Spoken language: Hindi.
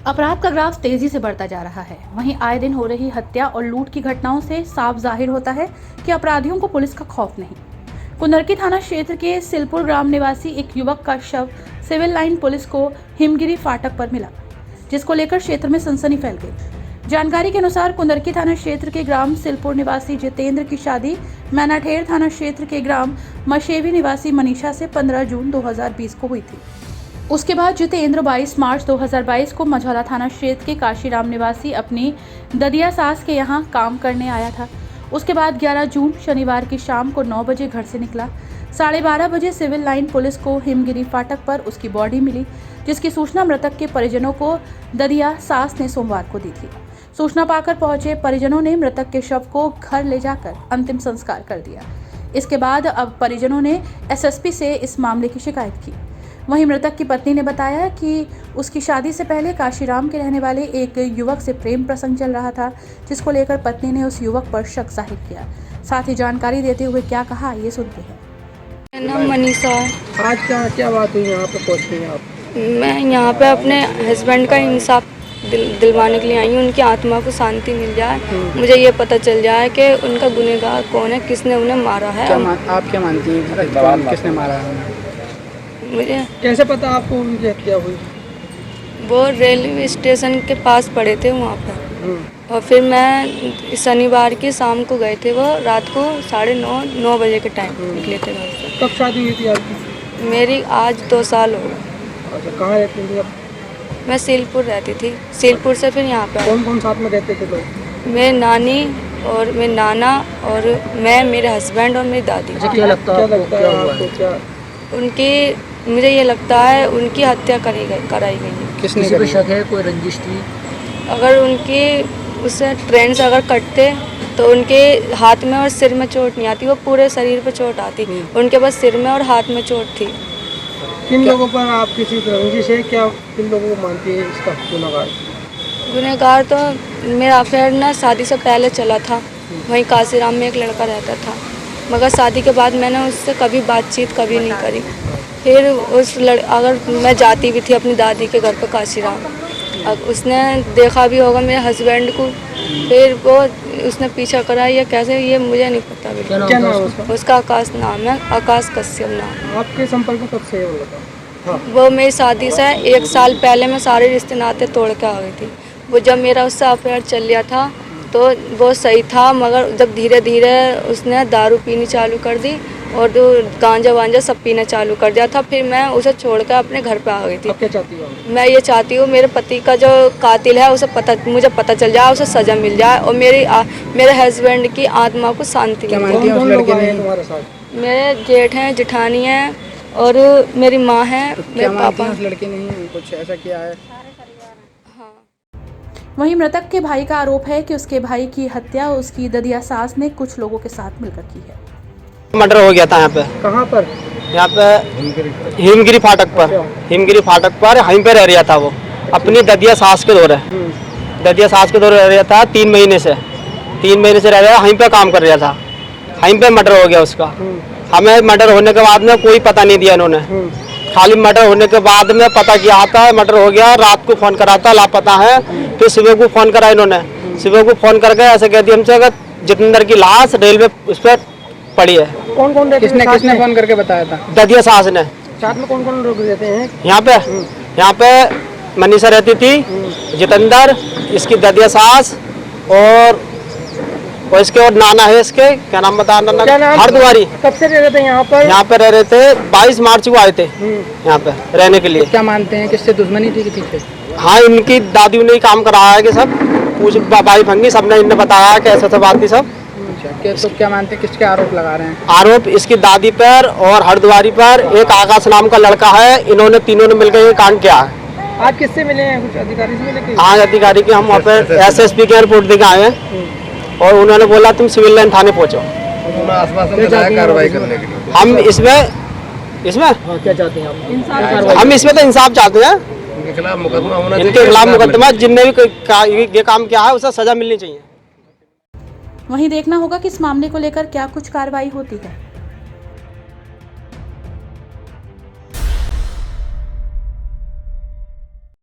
अपराध का ग्राफ तेजी से बढ़ता जा रहा है। वहीं आए दिन हो रही हत्या और लूट की घटनाओं से साफ जाहिर होता है कि अपराधियों को पुलिस का खौफ नहीं। कुंदरकी थाना क्षेत्र के सिलपुर ग्राम निवासी एक युवक का शव सिविल लाइन पुलिस को हिमगिरी फाटक पर मिला, जिसको लेकर क्षेत्र में सनसनी फैल गई। जानकारी के अनुसार कुंदरकी थाना क्षेत्र के ग्राम सिलपुर निवासी जितेंद्र की शादी मैनाठेर थाना क्षेत्र के ग्राम मशेवी निवासी मनीषा से 15 जून 2020 को हुई थी। उसके बाद जितेंद्र 22 मार्च 2022 को मझौला थाना क्षेत्र के काशीराम निवासी अपनी ददिया सास के यहाँ काम करने आया था। उसके बाद 11 जून शनिवार की शाम को 9 बजे घर से निकला। 12:30 बजे सिविल लाइन पुलिस को हिमगिरी फाटक पर उसकी बॉडी मिली, जिसकी सूचना मृतक के परिजनों को ददिया सास ने सोमवार को दी थी। सूचना पाकर पहुंचे परिजनों ने मृतक के शव को घर ले जाकर अंतिम संस्कार कर दिया। इसके बाद अब परिजनों ने एसएसपी से इस मामले की शिकायत की। वहीं मृतक की पत्नी ने बताया कि उसकी शादी से पहले काशीराम के रहने वाले एक युवक से प्रेम प्रसंग चल रहा था, जिसको लेकर पत्नी ने उस युवक पर शक जाहिर किया। साथ ही जानकारी देते हुए क्या कहा, ये सुनते हैं। मेरा नाम मनीषा है। आज क्या बात हुई, यहाँ पे पहुँचती हैं आप? मैं यहाँ पे अपने हस्बैंड का इंसाफ दिलवाने के लिए आई हूँ। उनकी आत्मा को शांति मिल जाए, मुझे ये पता चल जाए कि उनका गुनहगार कौन है, किसने उन्हें मारा है। आप क्या मानती हैं किसने मारा है? मुझे कैसे पता आपको उनकी हत्या हुई? वो रेलवे स्टेशन के पास पड़े थे वहाँ पर, और फिर मैं शनिवार की शाम को गए थे। वो रात को 9:30 बजे के टाइम निकले थे घर से। कब शादी हुई थी आपकी? मेरी आज 2 साल हो गए। अच्छा, कहाँ रहती थी आप? मैं सीलपुर रहती थी। सीलपुर से फिर यहाँ पे। कौन कौन साथ में रहते थे लोग? मेरी नानी और मेरे नाना और मैं, मेरे हस्बैंड और मेरी दादी। क्या लगता है आपको? उनकी, मुझे ये लगता है उनकी हत्या कराई गई है। किसने? किसी पे शक है? कोई रंजिश थी? अगर उनकी उससे ट्रेन से अगर कटते तो उनके हाथ में और सिर में चोट नहीं आती, वो पूरे शरीर पे चोट आती। उनके बस सिर में और हाथ में चोट थी। किन लोगों पर आप किसी रंजिश है क्या? किन लोगों को मानती है इसका गुनहगार? गुनहगार तो मेरा अफेयर ना शादी से पहले चला था। वहीं काशीराम में एक लड़का रहता था, मगर शादी के बाद मैंने उससे कभी बातचीत कभी नहीं करी। फिर अगर मैं जाती भी थी अपनी दादी के घर पर काशीराम, अब उसने देखा भी होगा मेरे हस्बैंड को, फिर वो उसने पीछा करा या कैसे, ये मुझे नहीं पता। क्या नाम है उसका? आकाश नाम है, आकाश कश्यप नाम। आपके संपर्क में कब से है वो? हाँ। वो मेरी शादी से 1 साल पहले मैं सारे रिश्ते नाते तोड़ के आ गई थी। वो जब मेरा उससे अफेयर चल लिया था तो वो सही था, मगर जब धीरे धीरे उसने दारू पीनी चालू कर दी और जो गांजा वांजा सब पीना चालू कर दिया था, फिर मैं उसे छोड़कर अपने घर पे आ गई थी। अब क्या चाहती हो? मैं ये चाहती हूँ मेरे पति का जो कातिल है मुझे पता चल जाए, उसे सज़ा मिल जाए और मेरे हस्बैंड की आत्मा को शांति मिल जाए। कौन लड़के ने तुम्हारे साथ? मेरे जेठ हैं, जेठानी हैं और मेरी माँ है, मेरे पापा। उस लड़के ने कुछ ऐसा किया है? वहीं मृतक के भाई का आरोप है कि उसके भाई की हत्या उसकी ददिया सास ने कुछ लोगों के साथ मिलकर की है। मर्डर हो गया था यहाँ पे। कहाँ पर? यहाँ पे हिमगिरी फाटक पर। हिमगिरी फाटक पर वहीं पे रह रहा था वो, अपनी ददिया सास के दौरे। ददिया सास के दौरे रह रहा था 3 महीने से। 3 महीने से रह रहा था, वहीं पे काम कर रहा था। वहीं पे मर्डर हो गया उसका। हमें मर्डर होने के बाद में कोई पता नहीं दिया इन्होंने। खाली मर्डर होने के बाद में पता किया आता है मर्डर हो गया, रात को फ़ोन करा था लापता है। फिर सुबह को फ़ोन करा इन्होंने, सुबह को फ़ोन करके ऐसे कह दिया हमसे अगर जितेंद्र की लाश रेलवे उस पर पड़ी है। कौन कौन? किसने फ़ोन करके बताया था? ददिया सास ने। साथ में कौन कौन लोग रहते हैं यहाँ पे मनीषा रहती थी, जितेंद्र, इसकी ददिया सास और इसके और नाना है, इसके क्या नाम बता? हरद्वारी। कब से रह रहे थे यहाँ पर? यहाँ पे रह रहे थे, 22 मार्च को आए थे यहाँ पे रहने के लिए। क्या मानते हैं किससे दुश्मनी थी किसी से? हाँ, इनकी दादियों ने ही काम कराया है कि सब पूछ भाई भंगी सबने इन्हें बताया कि ऐसा बात थी सब। तो क्या मानते हैं, किसके आरोप लगा रहे हैं? आरोप इसकी दादी पर और हरद्वारी पर, एक आकाश नाम का लड़का है। इन्होंने तीनों ने मिलकर ये कांड किया है। आज किससे मिले हैं? कुछ अधिकारी से मिले? हाँ, अधिकारी के हम वहाँ पे एसएसपी के रिपोर्ट देके आए हैं और उन्होंने बोला तुम सिविल लाइन थाने पहुँचो। कार्रवाई करने के लिए हम इसमें क्या चाहते हैं आप? हम इसमें तो इंसाफ चाहते हैं। इनके खिलाफ मुकदमा होना चाहिए। इनके खिलाफ मुकदमा, जिनने भी ये काम किया है उसे सजा मिलनी चाहिए। वहीं देखना होगा कि इस मामले को लेकर क्या कुछ कार्रवाई होती है।